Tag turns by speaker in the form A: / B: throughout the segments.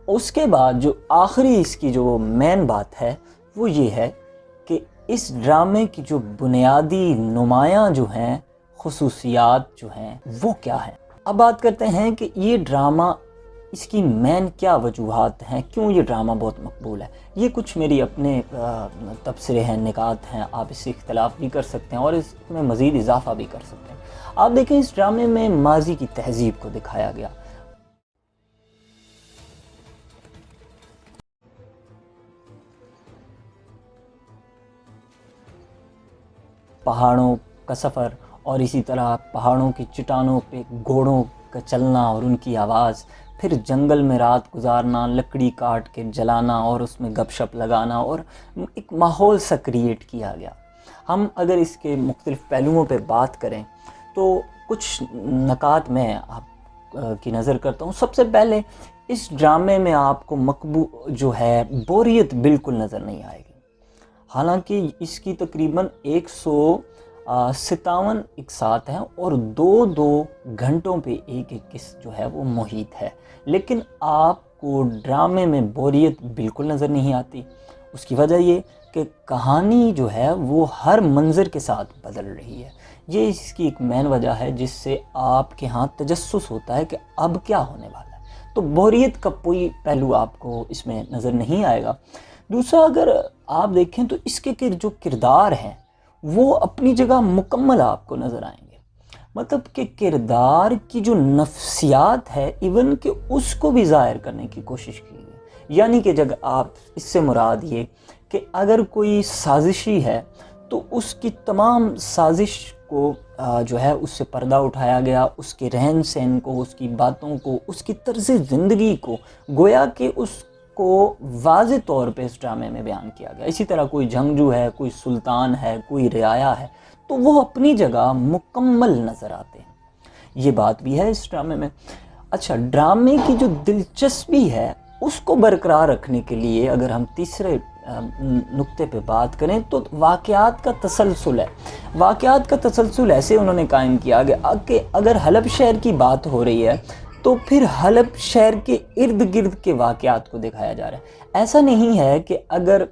A: اس کے بعد جو آخری اس کی جو مین بات ہے وہ یہ ہے کہ اس ڈرامے کی جو بنیادی نمایاں جو ہیں خصوصیات جو ہیں وہ کیا ہیں۔ اب بات کرتے ہیں کہ یہ ڈرامہ اس کی مین کیا وجوہات ہیں، کیوں یہ ڈرامہ بہت مقبول ہے۔ یہ کچھ میری اپنے تبصرے ہیں، نکات ہیں، آپ اس سے اختلاف بھی کر سکتے ہیں اور اس میں مزید اضافہ بھی کر سکتے ہیں۔ آپ دیکھیں اس ڈرامے میں ماضی کی تہذیب کو دکھایا گیا، پہاڑوں کا سفر اور اسی طرح پہاڑوں کی چٹانوں پہ گھوڑوں کا چلنا اور ان کی آواز، پھر جنگل میں رات گزارنا، لکڑی کاٹ کے جلانا اور اس میں گپ شپ لگانا، اور ایک ماحول سا کریٹ کیا گیا۔ ہم اگر اس کے مختلف پہلوؤں پہ بات کریں تو کچھ نکات میں آپ کی نظر کرتا ہوں۔ سب سے پہلے اس ڈرامے میں آپ کو جو ہے بوریت بالکل نظر نہیں آئے گی، حالانکہ اس کی تقریباً 157 اقساط ہیں اور دو گھنٹوں پہ ایک قسط جو ہے وہ محیط ہے، لیکن آپ کو ڈرامے میں بوریت بالکل نظر نہیں آتی۔ اس کی وجہ یہ کہ کہانی جو ہے وہ ہر منظر کے ساتھ بدل رہی ہے۔ یہ اس کی ایک مین وجہ ہے جس سے آپ کے ہاں تجسس ہوتا ہے کہ اب کیا ہونے والا ہے، تو بوریت کا کوئی پہلو آپ کو اس میں نظر نہیں آئے گا۔ دوسرا، اگر آپ دیکھیں تو اس کے جو کردار ہیں وہ اپنی جگہ مکمل آپ کو نظر آئیں گے، مطلب کہ کردار کی جو نفسیات ہے ایون کہ اس کو بھی ظاہر کرنے کی کوشش کی ہے۔ یعنی کہ جب آپ اس سے مراد یہ کہ اگر کوئی سازشی ہے تو اس کی تمام سازش کو جو ہے اس سے پردہ اٹھایا گیا، اس کے رہن سہن کو، اس کی باتوں کو، اس کی طرز زندگی کو، گویا کہ اس کو واضح طور پہ اس ڈرامے میں بیان کیا گیا۔ اسی طرح کوئی جنگجو ہے، کوئی سلطان ہے، کوئی رعایا ہے، تو وہ اپنی جگہ مکمل نظر آتے ہیں۔ یہ بات بھی ہے اس ڈرامے میں۔ اچھا، ڈرامے کی جو دلچسپی ہے اس کو برقرار رکھنے کے لیے اگر ہم تیسرے نقطے پہ بات کریں تو واقعات کا تسلسل ہے۔ واقعات کا تسلسل ایسے انہوں نے قائم کیا کہ اگر حلب شہر کی بات ہو رہی ہے تو پھر حلب شہر کے ارد گرد کے واقعات کو دکھایا جا رہا ہے۔ ایسا نہیں ہے کہ اگر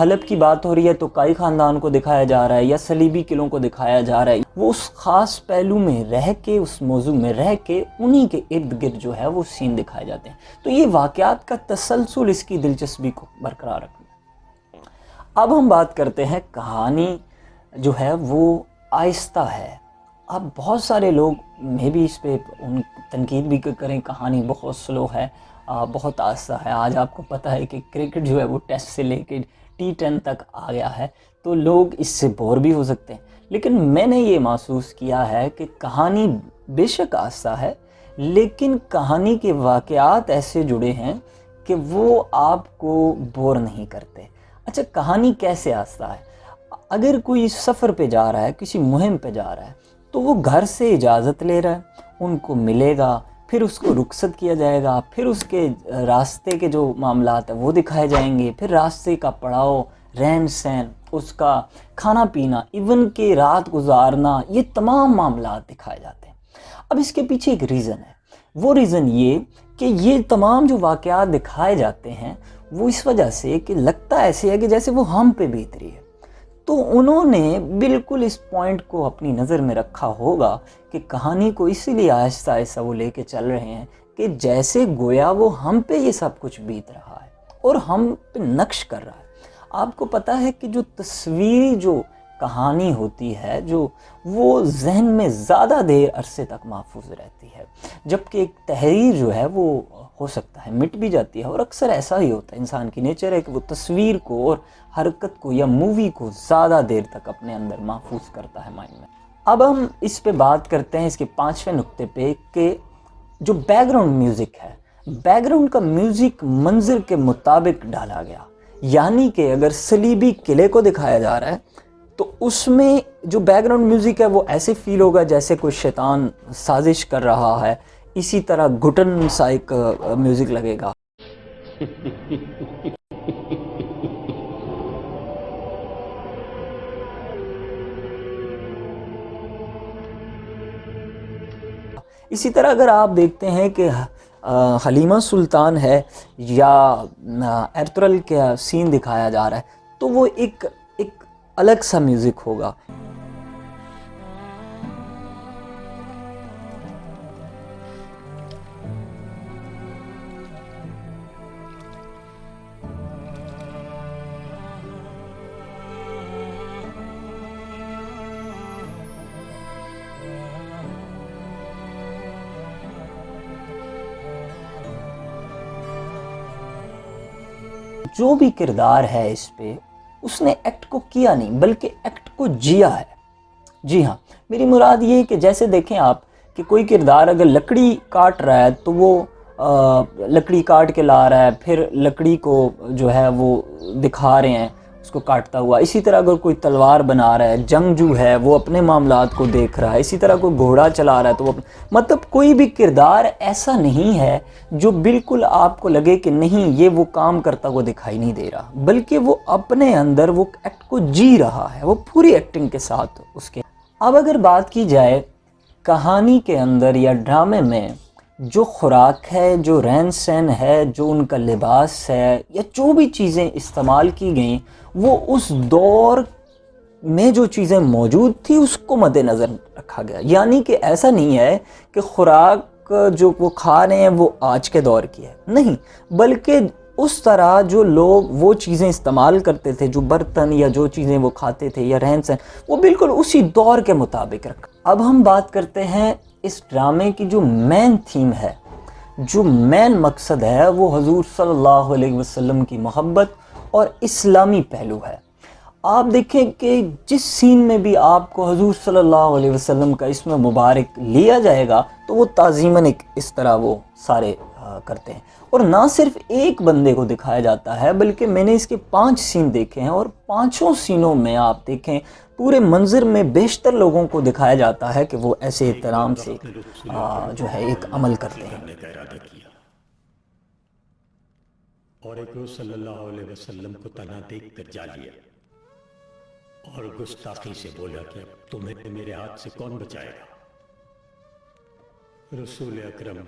A: حلب کی بات ہو رہی ہے تو کائی خاندان کو دکھایا جا رہا ہے یا صلیبی قلعوں کو دکھایا جا رہا ہے، وہ اس خاص پہلو میں رہ کے، اس موضوع میں رہ کے انہی کے ارد گرد جو ہے وہ سین دکھائے جاتے ہیں۔ تو یہ واقعات کا تسلسل اس کی دلچسپی کو برقرار رکھنا۔ اب ہم بات کرتے ہیں کہانی جو ہے وہ آہستہ ہے۔ اب بہت سارے لوگ میں بھی اس پہ تنقید بھی کریں، کہانی بہت سلو ہے، بہت آہستہ ہے۔ آج آپ کو پتہ ہے کہ کرکٹ جو ہے وہ ٹیسٹ سے لے کے T10 تک آ گیا ہے، تو لوگ اس سے بور بھی ہو سکتے ہیں، لیکن میں نے یہ محسوس کیا ہے کہ کہانی بے شک آہستہ ہے، لیکن کہانی کے واقعات ایسے جڑے ہیں کہ وہ آپ کو بور نہیں کرتے۔ اچھا، کہانی کیسے آہستہ ہے؟ اگر کوئی سفر پہ جا رہا ہے، کسی مہم پہ جا رہا ہے، تو وہ گھر سے اجازت لے رہا ہے، ان کو ملے گا، پھر اس کو رخصت کیا جائے گا، پھر اس کے راستے کے جو معاملات ہیں وہ دکھائے جائیں گے، پھر راستے کا پڑاؤ، رہن سہن، اس کا کھانا پینا، ایون کہ رات گزارنا، یہ تمام معاملات دکھائے جاتے ہیں۔ اب اس کے پیچھے ایک ریزن ہے، وہ ریزن یہ کہ یہ تمام جو واقعات دکھائے جاتے ہیں وہ اس وجہ سے کہ لگتا ایسے ہے کہ جیسے وہ ہم پہ بیت رہی ہے، تو انہوں نے بالکل اس پوائنٹ کو اپنی نظر میں رکھا ہوگا کہ کہانی کو اسی لیے آہستہ آہستہ وہ لے کے چل رہے ہیں کہ جیسے گویا وہ ہم پہ یہ سب کچھ بیت رہا ہے اور ہم پہ نقش کر رہا ہے۔ آپ کو پتہ ہے کہ جو تصویری جو کہانی ہوتی ہے جو وہ ذہن میں زیادہ دیر عرصے تک محفوظ رہتی ہے، جبکہ ایک تحریر جو ہے وہ ہو سکتا ہے مٹ بھی جاتی ہے، اور اکثر ایسا ہی ہوتا ہے، انسان کی نیچر ہے کہ وہ تصویر کو اور حرکت کو یا مووی کو زیادہ دیر تک اپنے اندر محفوظ کرتا ہے مائنڈ میں۔ اب ہم اس پہ بات کرتے ہیں اس کے 5ویں نقطے پہ کہ جو بیک گراؤنڈ میوزک ہے، بیک گراؤنڈ کا میوزک منظر کے مطابق ڈالا گیا، یعنی کہ اگر صلیبی قلعے کو دکھایا جا رہا ہے تو اس میں جو بیک گراؤنڈ میوزک ہے وہ ایسے فیل ہوگا جیسے کوئی شیطان سازش کر رہا ہے، اسی طرح گھٹن سا ایک میوزک لگے گا۔ اسی طرح اگر آپ دیکھتے ہیں کہ حلیمہ سلطان ہے یا ایرترل کا سین دکھایا جا رہا ہے تو وہ ایک الگ سا میوزک ہوگا۔ جو بھی کردار ہے اس پہ اس نے ایکٹ کو کیا نہیں بلکہ ایکٹ کو جیا ہے۔ جی ہاں، میری مراد یہ کہ جیسے دیکھیں آپ کہ کوئی کردار اگر لکڑی کاٹ رہا ہے تو وہ لکڑی کاٹ کے لا رہا ہے، پھر لکڑی کو جو ہے وہ دکھا رہے ہیں اس کو کاٹتا ہوا۔ اسی طرح اگر کوئی تلوار بنا رہا ہے، جنگجو ہے وہ اپنے معاملات کو دیکھ رہا ہے، اسی طرح کوئی گھوڑا چلا رہا ہے تو وہ مطلب کوئی بھی کردار ایسا نہیں ہے جو بالکل آپ کو لگے کہ نہیں یہ وہ کام کرتا ہوا دکھائی نہیں دے رہا، بلکہ وہ اپنے اندر وہ ایکٹ کو جی رہا ہے، وہ پوری ایکٹنگ کے ساتھ اس کے۔ اب اگر بات کی جائے کہانی کے اندر یا ڈرامے میں جو خوراک ہے، جو رہن سہن ہے، جو ان کا لباس ہے یا جو بھی چیزیں استعمال کی گئیں وہ اس دور میں جو چیزیں موجود تھی اس کو مد نظر رکھا گیا، یعنی کہ ایسا نہیں ہے کہ خوراک جو وہ کھا رہے ہیں وہ آج کے دور کی ہے، نہیں، بلکہ اس طرح جو لوگ وہ چیزیں استعمال کرتے تھے، جو برتن یا جو چیزیں وہ کھاتے تھے یا رہن سہن، وہ بالکل اسی دور کے مطابق رکھا۔ اب ہم بات کرتے ہیں اس ڈرامے کی جو مین تھیم ہے، جو مین مقصد ہے، وہ حضور صلی اللہ علیہ وسلم کی محبت اور اسلامی پہلو ہے۔ آپ دیکھیں کہ جس سین میں بھی آپ کو حضور صلی اللہ علیہ وسلم کا اسم مبارک لیا جائے گا تو وہ تعظیماً اس طرح وہ سارے کرتے ہیں، اور نہ صرف ایک بندے کو دکھایا جاتا ہے بلکہ میں نے اس کے 5 سین دیکھے ہیں، اور 5 سینوں میں آپ دیکھیں پورے منظر میں بیشتر لوگوں کو دکھایا جاتا ہے کہ وہ ایسے احترام سے جو ہے ایک عمل کرتے ہیں۔
B: اور ایک روز صلی اللہ علیہ وسلم کو تنہا دیکھ کر جا لیا اور گستاخی سے بولا کہ اب تمہیں میرے ہاتھ سے کون بچائے گا؟ رسول اکرم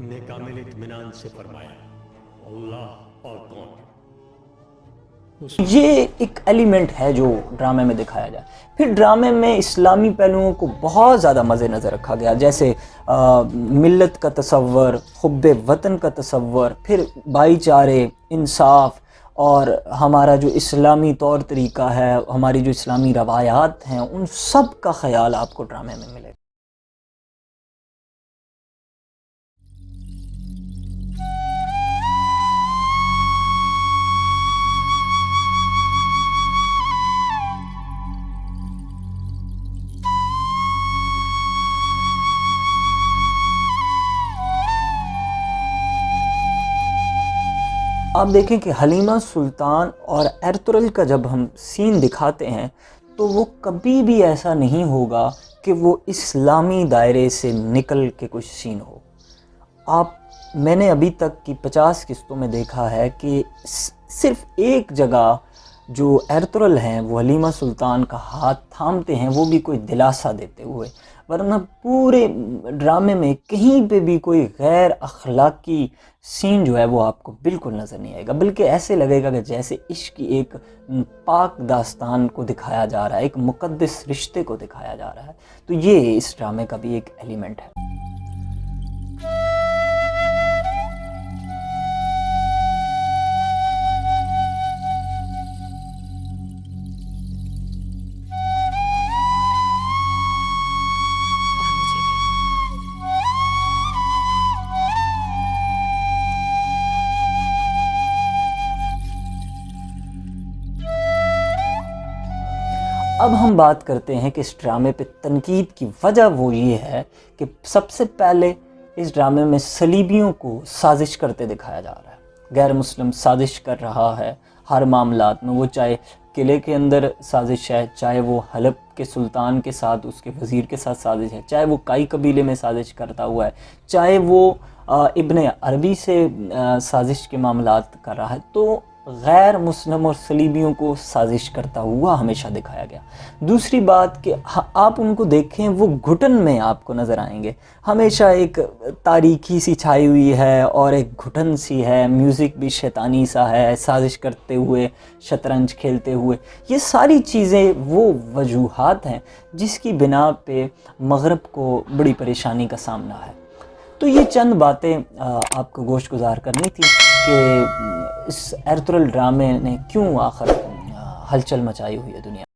B: نے کامل اطمینان سے فرمایا، اللہ اور کون؟
A: یہ ایک ایلیمنٹ ہے جو ڈرامے میں دکھایا جائے۔ پھر ڈرامے میں اسلامی پہلوؤں کو بہت زیادہ مد نظر رکھا گیا، جیسے ملت کا تصور، حب وطن کا تصور، پھر بھائی چارے، انصاف، اور ہمارا جو اسلامی طور طریقہ ہے، ہماری جو اسلامی روایات ہیں، ان سب کا خیال آپ کو ڈرامے میں ملے گا۔ آپ دیکھیں کہ حلیمہ سلطان اور ایرترل کا جب ہم سین دکھاتے ہیں تو وہ کبھی بھی ایسا نہیں ہوگا کہ وہ اسلامی دائرے سے نکل کے کچھ سین ہو۔ میں نے ابھی تک کی 50 قسطوں میں دیکھا ہے کہ صرف ایک جگہ جو ایرترل ہیں وہ حلیمہ سلطان کا ہاتھ تھامتے ہیں، وہ بھی کوئی دلاسا دیتے ہوئے، ورنہ پورے ڈرامے میں کہیں پہ بھی کوئی غیر اخلاقی سین جو ہے وہ آپ کو بالکل نظر نہیں آئے گا، بلکہ ایسے لگے گا کہ جیسے عشق کی ایک پاک داستان کو دکھایا جا رہا ہے، ایک مقدس رشتے کو دکھایا جا رہا ہے۔ تو یہ اس ڈرامے کا بھی ایک ایلیمنٹ ہے۔ اب ہم بات کرتے ہیں کہ اس ڈرامے پہ تنقید کی وجہ وہ یہ ہے کہ سب سے پہلے اس ڈرامے میں صلیبیوں کو سازش کرتے دکھایا جا رہا ہے، غیر مسلم سازش کر رہا ہے ہر معاملات میں، وہ چاہے قلعے کے اندر سازش ہے، چاہے وہ حلب کے سلطان کے ساتھ اس کے وزیر کے ساتھ سازش ہے، چاہے وہ کائی قبیلے میں سازش کرتا ہوا ہے، چاہے وہ ابن عربی سے سازش کے معاملات کر رہا ہے۔ تو غیر مسلم اور صلیبیوں کو سازش کرتا ہوا ہمیشہ دکھایا گیا۔ دوسری بات کہ آپ ان کو دیکھیں وہ گھٹن میں آپ کو نظر آئیں گے، ہمیشہ ایک تاریکی سی چھائی ہوئی ہے اور ایک گھٹن سی ہے، میوزک بھی شیطانی سا ہے، سازش کرتے ہوئے، شطرنج کھیلتے ہوئے۔ یہ ساری چیزیں وہ وجوہات ہیں جس کی بنا پہ مغرب کو بڑی پریشانی کا سامنا ہے۔ تو یہ چند باتیں آپ کو گوش گزار کرنی تھی کہ اس ایرطغرل ڈرامے نے کیوں آخر ہلچل مچائی ہوئی ہے دنیا۔